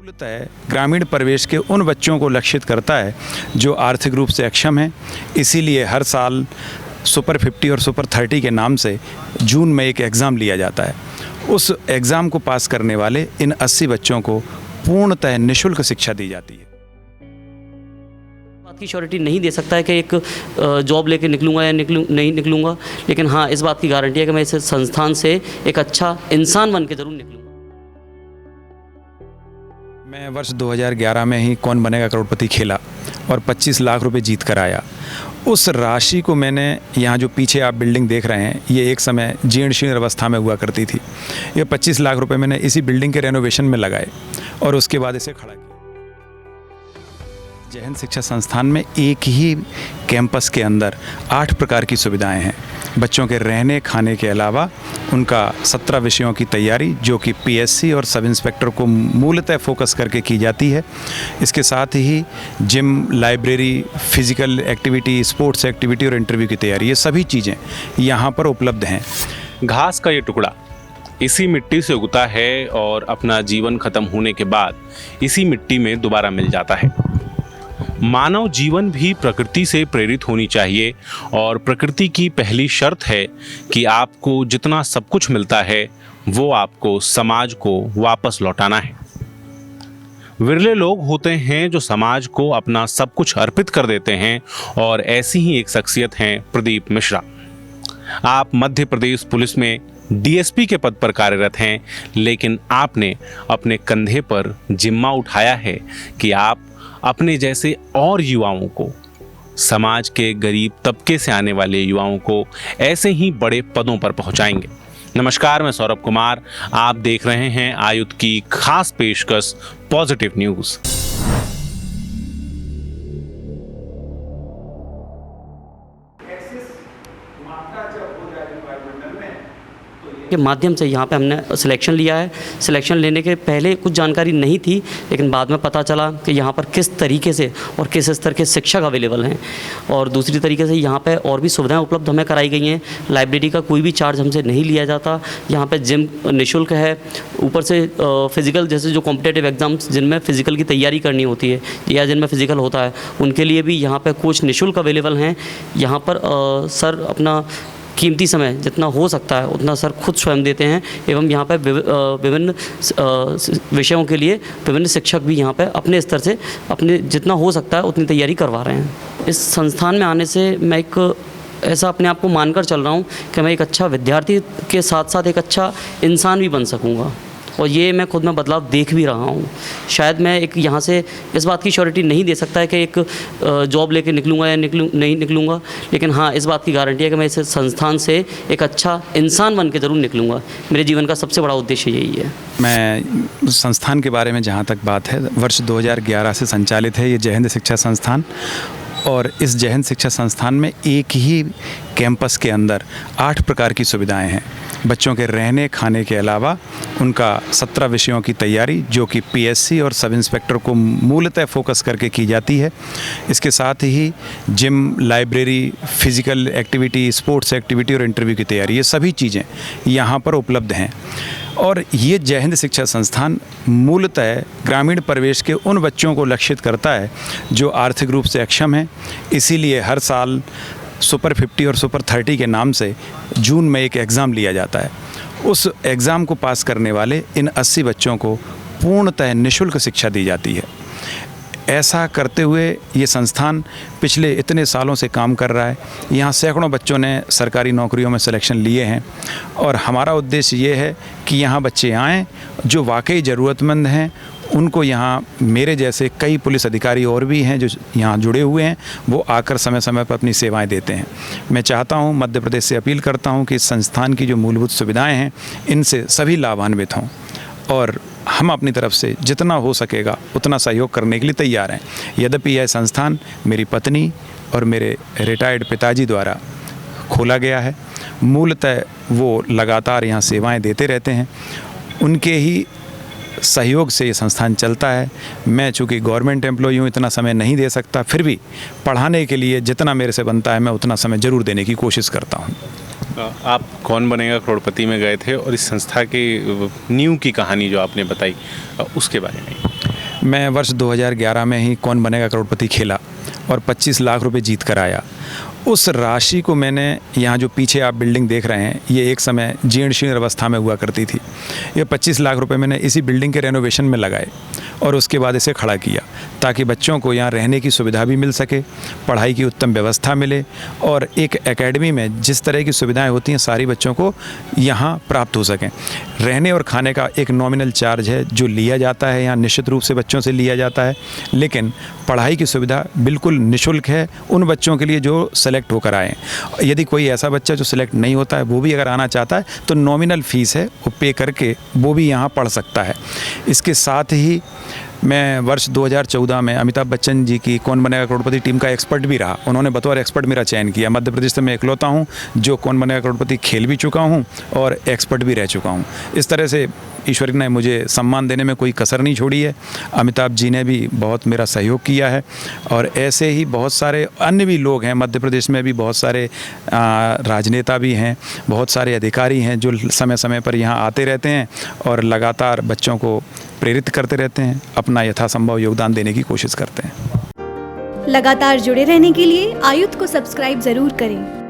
मूलतः ग्रामीण परिवेश के उन बच्चों को लक्षित करता है जो आर्थिक रूप से अक्षम हैं। इसीलिए हर साल सुपर 50 और सुपर 30 के नाम से जून में एक एग्ज़ाम लिया जाता है। उस एग्ज़ाम को पास करने वाले इन 80 बच्चों को पूर्णतः निःशुल्क शिक्षा दी जाती है। बात की श्योरिटी नहीं दे सकता है कि एक जॉब लेके निकलूंगा या नहीं निकलूंगा, लेकिन हाँ इस बात की गारंटी है कि मैं इस संस्थान से एक अच्छा इंसान बन के ज़रूर निकलूँगा। मैं वर्ष 2011 में ही कौन बनेगा करोड़पति खेला और 25 लाख रुपए जीत कर आया। उस राशि को मैंने, यहाँ जो पीछे आप बिल्डिंग देख रहे हैं, ये एक समय जीर्ण शीर्ण अवस्था में हुआ करती थी। ये 25 लाख रुपए मैंने इसी बिल्डिंग के रेनोवेशन में लगाए और उसके बाद इसे खड़ा किया। जय हिंद शिक्षा संस्थान में एक ही कैंपस के अंदर 8 प्रकार की सुविधाएं हैं। बच्चों के रहने खाने के अलावा उनका 17 विषयों की तैयारी जो कि पीएससी और सब इंस्पेक्टर को मूलतः फोकस करके की जाती है। इसके साथ ही gym, library, physical activity, sports activity और इंटरव्यू की तैयारी, ये सभी चीज़ें यहाँ पर उपलब्ध हैं। घास का ये टुकड़ा इसी मिट्टी से उगता है और अपना जीवन खत्म होने के बाद इसी मिट्टी में दोबारा मिल जाता है। मानव जीवन भी प्रकृति से प्रेरित होनी चाहिए और प्रकृति की पहली शर्त है कि आपको जितना सब कुछ मिलता है वो आपको समाज को वापस लौटाना है। विरले लोग होते हैं जो समाज को अपना सब कुछ अर्पित कर देते हैं और ऐसी ही एक शख्सियत हैं प्रदीप मिश्रा। आप मध्य प्रदेश पुलिस में डीएसपी के पद पर कार्यरत हैं, लेकिन आपने अपने कंधे पर जिम्मा उठाया है कि आप अपने जैसे और युवाओं को, समाज के गरीब तबके से आने वाले युवाओं को ऐसे ही बड़े पदों पर पहुंचाएंगे। नमस्कार, मैं सौरभ कुमार, आप देख रहे हैं आयुध की खास पेशकश पॉजिटिव न्यूज़। के माध्यम से यहाँ पे हमने सिलेक्शन लिया है। सिलेक्शन लेने के पहले कुछ जानकारी नहीं थी, लेकिन बाद में पता चला कि यहाँ पर किस तरीके से और किस स्तर के शिक्षक अवेलेबल हैं। और दूसरी तरीके से यहाँ पे और भी सुविधाएं उपलब्ध हमें कराई गई हैं। लाइब्रेरी का कोई भी चार्ज हमसे नहीं लिया जाता। यहाँ पे जिम निःशुल्क है। ऊपर से फिज़िकल, जैसे जो कॉम्पिटेटिव एग्ज़ाम्स जिनमें फ़िज़िकल की तैयारी करनी होती है या जिनमें फ़िज़िकल होता है, उनके लिए भी यहाँ पर कोच निःशुल्क अवेलेबल हैं। यहाँ पर सर अपना कीमती समय जितना हो सकता है उतना सर खुद स्वयं देते हैं एवं यहाँ पर विभिन्न विषयों के लिए विभिन्न शिक्षक भी यहाँ पर अपने स्तर से अपने जितना हो सकता है उतनी तैयारी करवा रहे हैं। इस संस्थान में आने से मैं एक ऐसा अपने आप को मानकर चल रहा हूँ कि मैं एक अच्छा विद्यार्थी के साथ साथ एक अच्छा इंसान भी बन सकूँगा, और ये मैं खुद में बदलाव देख भी रहा हूँ। शायद मैं एक यहाँ से इस बात की श्योरिटी नहीं दे सकता है कि एक जॉब लेके निकलूँगा या नहीं निकलूँगा, लेकिन हाँ इस बात की गारंटी है कि मैं इस संस्थान से एक अच्छा इंसान बन के ज़रूर निकलूँगा। मेरे जीवन का सबसे बड़ा उद्देश्य यही है। मैं संस्थान के बारे में जहाँ तक बात है, वर्ष 2011 से संचालित है ये जय हिंद शिक्षा संस्थान, और इस जय हिंद शिक्षा संस्थान में एक ही कैंपस के अंदर 8 प्रकार की सुविधाएं हैं। बच्चों के रहने खाने के अलावा उनका 17 विषयों की तैयारी जो कि पीएससी और सब इंस्पेक्टर को मूलतः फोकस करके की जाती है। इसके साथ ही gym, library, physical activity, sports activity और इंटरव्यू की तैयारी, ये सभी चीज़ें यहाँ पर उपलब्ध हैं। और ये जय हिंद शिक्षा संस्थान मूलतः ग्रामीण परिवेश के उन बच्चों को लक्षित करता है जो आर्थिक रूप से अक्षम हैं। इसीलिए हर साल सुपर 50 और सुपर 30 के नाम से जून में एक एग्ज़ाम लिया जाता है। उस एग्ज़ाम को पास करने वाले इन 80 बच्चों को पूर्णतः निःशुल्क शिक्षा दी जाती है। ऐसा करते हुए ये संस्थान पिछले इतने सालों से काम कर रहा है। यहाँ सैकड़ों बच्चों ने सरकारी नौकरियों में सिलेक्शन लिए हैं, और हमारा उद्देश्य ये है कि यहाँ बच्चे आएँ जो वाकई ज़रूरतमंद हैं। उनको यहाँ मेरे जैसे कई पुलिस अधिकारी और भी हैं जो यहाँ जुड़े हुए हैं, वो आकर समय समय पर अपनी सेवाएं देते हैं। मैं चाहता हूँ, मध्य प्रदेश से अपील करता हूँ कि इस संस्थान की जो मूलभूत सुविधाएं हैं इनसे सभी लाभान्वित हों, और हम अपनी तरफ से जितना हो सकेगा उतना सहयोग करने के लिए तैयार हैं। यद्यपि यह संस्थान मेरी पत्नी और मेरे रिटायर्ड पिताजी द्वारा खोला गया है। मूलतः वो लगातार यहाँ सेवाएं देते रहते हैं, उनके ही सहयोग से ये संस्थान चलता है। मैं चूँकि गवर्नमेंट एम्प्लॉई हूँ, इतना समय नहीं दे सकता, फिर भी पढ़ाने के लिए जितना मेरे से बनता है मैं उतना समय ज़रूर देने की कोशिश करता हूँ। आप कौन बनेगा करोड़पति में गए थे और इस संस्था की नींव की कहानी जो आपने बताई उसके बारे में। मैं वर्ष 2011 में ही कौन बनेगा करोड़पति खेला और 25 लाख रुपए जीत कर आया। उस राशि को मैंने, यहाँ जो पीछे आप बिल्डिंग देख रहे हैं, ये एक समय जीर्ण शीर्ण अवस्था में हुआ करती थी। ये 25 लाख रुपए मैंने इसी बिल्डिंग के रेनोवेशन में लगाए और उसके बाद इसे खड़ा किया ताकि बच्चों को यहाँ रहने की सुविधा भी मिल सके, पढ़ाई की उत्तम व्यवस्था मिले और एक एकेडमी में जिस तरह की सुविधाएं होती हैं सारी बच्चों को यहाँ प्राप्त हो सकें। रहने और खाने का एक नॉमिनल चार्ज है जो लिया जाता है, यहाँ निश्चित रूप से बच्चों से लिया जाता है, लेकिन पढ़ाई की सुविधा बिल्कुल निःशुल्क है उन बच्चों के लिए जो सेलेक्ट होकर आए। यदि कोई ऐसा बच्चा जो सिलेक्ट नहीं होता है वो भी अगर आना चाहता है तो नॉमिनल फ़ीस है, वो पे करके वो भी यहाँ पढ़ सकता है। इसके साथ ही मैं वर्ष 2014 में अमिताभ बच्चन जी की कौन बनेगा करोड़पति टीम का एक्सपर्ट भी रहा। उन्होंने बतौर एक्सपर्ट मेरा चयन किया। मध्य प्रदेश से मैं इकलौता हूँ जो कौन बनेगा करोड़पति खेल भी चुका हूँ और एक्सपर्ट भी रह चुका हूँ। इस तरह से ईश्वर ने मुझे सम्मान देने में कोई कसर नहीं छोड़ी है। अमिताभ जी ने भी बहुत मेरा सहयोग किया है और ऐसे ही बहुत सारे अन्य भी लोग हैं। मध्य प्रदेश में भी बहुत सारे राजनेता भी हैं, बहुत सारे अधिकारी हैं जो समय समय पर यहाँ आते रहते हैं और लगातार बच्चों को प्रेरित करते रहते हैं, अपना यथासंभव योगदान देने की कोशिश करते हैं। लगातार जुड़े रहने के लिए आयुक्त को सब्सक्राइब ज़रूर करें।